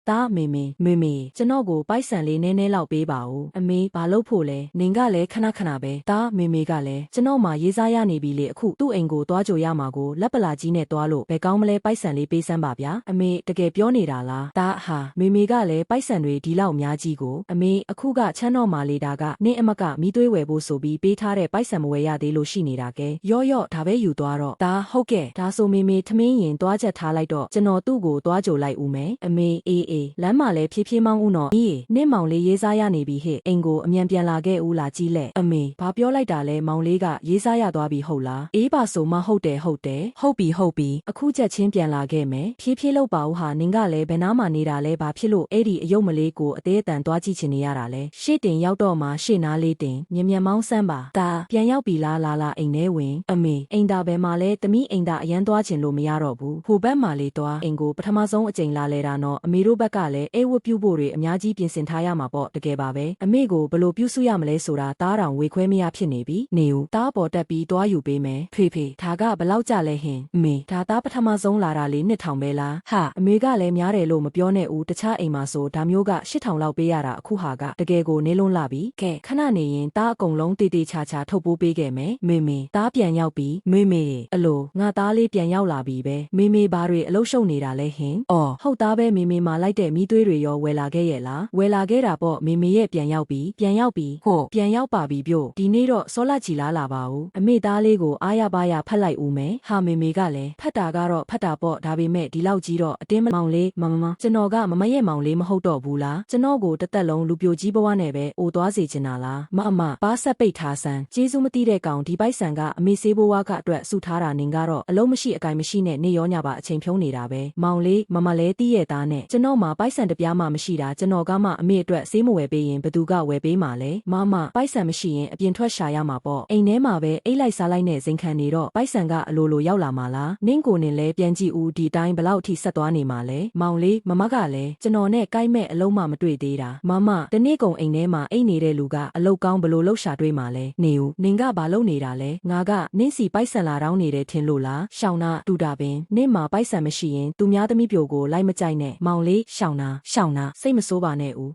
တာမေကျွန်တော်ကိုပိုက်ဆံလေးနည်းနည်းလောက်ပေးပါဦးအမေဘာလို့ဖို့လဲနင်ကလည်းခဏပဲတာမေကလည်းကျွန်တော်မှရေးစားရနေပြီလေအခုသူ့အိမ်ကိုသွားကြိုရမှာကိုလက်ပလာကြီးနဲ့သွားလို့ဘယ်ကောင်းမလဲပိုက်ဆံလေးပေးစမ်းပါဗျာအမေတကယ်ပြောနေတာလားတာဟာမေကလည်းပိုက်ဆံတွေဒီလောက်များကြီးကိုအမေအခုကချမ်းတော့မှလေဒါကနင့်အမကမီးသွေးဝယ်ဖို့ဆိုပြီးပေးထားတဲ့ပိုက်ဆံမဝယ်ရသေးလို့ရှိနေတာကဲရော့ဒါပဲယူသွားတော့တာဟုတ်ကဲ့ဒါဆိုမေထမင်းရင်သွားချက်ထားလိုက်တော့ကျွန်တော်သူ့ကိုသွားကြိုလိုက်ဦးမယ်အမေအေးလမ်းမှာလည်းဖြည်းဖြည်းမောင်းဦးတော့နင့်မောင်လေးရေးစားရနေပြီဟဲ့အိမ်ကိုအမြန်ပြန်လာခဲ့ဦးလားကြီးလက်အမေဘာပြောလိုက်တာလဲမောင်လေးကရေးစားရသွားပြီဟုတ်လားအေးပါဆိုမှဟုတ်တယ်ဟုတ်ပြီအခုချက်ချင်းပြန်လာခဲ့မယ်ဖြည်းလောက်ပါဦးဟာနင်ကလည်းဘယ်နားမှာနေတာလဲဘာဖြစ်လို့အဲ့ဒီအယုတ်မလေးကိုအသေးအတန်သွားကြည့်ချင်နေရတာလဲရှေ့တင်ရောက်တော့မှရှေ့နားလေးတင်မြန်မောင်းစမ်းပါဒါပြန်ရောက်ပြီလားလာအိမ်ထဲဝင်အမေအိမ်သာဘယ်မှာလဲတမီးအိမ်သာအရန်သွားချင်လို့မရတော့ဘူးဟိုဘက်မှာလေသွားအိမ်ကိုပထမဆုံးအကြိမ်လာလဲတာနော်အမေတို့ဘက်ကလည်းအေးဝတ်ပြုဖို့တွေအများကြီးပြင်ဆင်ထားရမှာပေါ့တကယ်ပါပဲအမေကိုဘယ်လိုပြုစုရမလဲဆိုတာတားတောင်ဝေခွဲမရဖြစ်နေပြီနေဦးတားပေါ်တက်ပြီးသွားယူပေးမယ်ဖေဒါကဘလောက်ကြလဲဟင်အမေဒါတားပထမဆုံးလာတာလေ2000ပဲလားဟာအမေကလည်းများတယ်လို့မပြောနဲ့ဦးတခြားအိမ်မှာဆိုဒါမျိုးက8000လောက်ပေးရတာအခုဟာကတကယ်ကိုနေလုံးလာပြီကဲခဏနေရင်တားအကုန်လုံးတေးချာထုတ်ပိုးပေးခဲ့မယ်မေတားပြန်ရောက်ပြီမေအလိုငါသားလေးပြန်ရောက်လာပြီပဲမေဘာတွေအလုပ်ရှုပ်နေတာလဲဟင်အော်ဟုတ်သားပဲမေမှာလိုက်တဲ့မီးသွေးတွေရောဝယ်လာခဲ့ရဲ့လားဝယ်လာခဲ့တာပေါ့မေရဲ့ပြန်ရောက်ပြီဟိုပြန်ရောက်ပါပြီပြို့ဒီနေ့တော့စောလာချီလာပါဦးအမေသားလေးကိုအားရပါရဖတ်လိုက်ဦးမယ်ဟာမေကလည်းဖတ်တာကတော့ဖတ်တာပေါ့ဒါပေမဲ့ဒီလောက်ကြီးတော့အတင်းမောင်လေးကျွန်တော်ကမရဲ့မောင်လေးမဟုတ်တော့ဘူးလားကျွန်တော်ကိုတသက်လုံးလူပြိုကြီးဘဝနဲ့ပဲအိုသွားစေချင်တာလားပါဆက်ပိတ်ထားစမ်းကျေးဇူးမသိတဲ့ကောင်ဒီပိုက်ဆံကအမေဆေးဘဝကအတွက်စုထားတာနင်ကတော့အလုံးမရှိအကိုင်မရှိနဲ့နေရောညပါအချိန်ဖြုံးနေတာပဲမောင်လေးမလဲတီးရဲ့သားနဲ့ကျွန်တော်မှပိုက်ဆံတပြားမှမရှိတာကျွန်တော်ကမှအမေအတွက်ဆေးမဝယ်ပေးရင်ဘသူကဝယ်ပေးမှာလဲပိုက်ဆံမရှိရင်အပြင်ထွက်ရှာရမှာပေါ့အိမ်ထဲမှာပဲအိတ်လိုက်စားလိုက်နဲ့ဇင်ခံနေတော့ပိုက်ဆံကအလိုရောက်လာမှာလားနင့်ကိုနင်လဲပြန်ကြည့်ဦးဒီတိုင်းဘလောက်ထိဆက်သွားနေမှာလဲမောင်လေးမကလည်းကျွန်တော်နဲ့ကိုက်မဲ့အလုံးမှမတွေ့သေးတာတနေ့ကုန်အိမ်ထဲမှာအိတ်နေတဲ့လူကအလုတ်ကောင်းဘလို့လှုပ်ရှာတွေးမှာလဲနေဦးနင်ကဘာလုပ်နေတာလဲငါကနင့်စီပိုက်ဆံလာတောင်းနေတယ်ထင်လို့လားရှောင်းနာတူတာပင်နင့်မှာပိုက်ဆံမရှိရင်သူများသမီးပြိုကိုလိုက်မကြိုက်နဲ့မောင်လေးရှောင်းနာစိတ်မဆိုးပါနဲ့ဦး